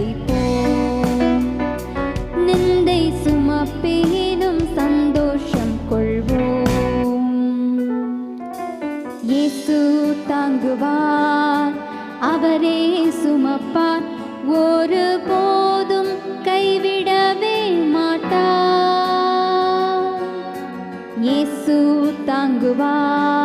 துதிப்போம். நிந்தை சுமப்பேனும் சந்தோஷம் கொள்வோம். இயேசு தாங்குவார், அவரே சுமப்பார், ஒருபோதும் கைவிடவே மாட்டார். இயேசு தாங்குவார்,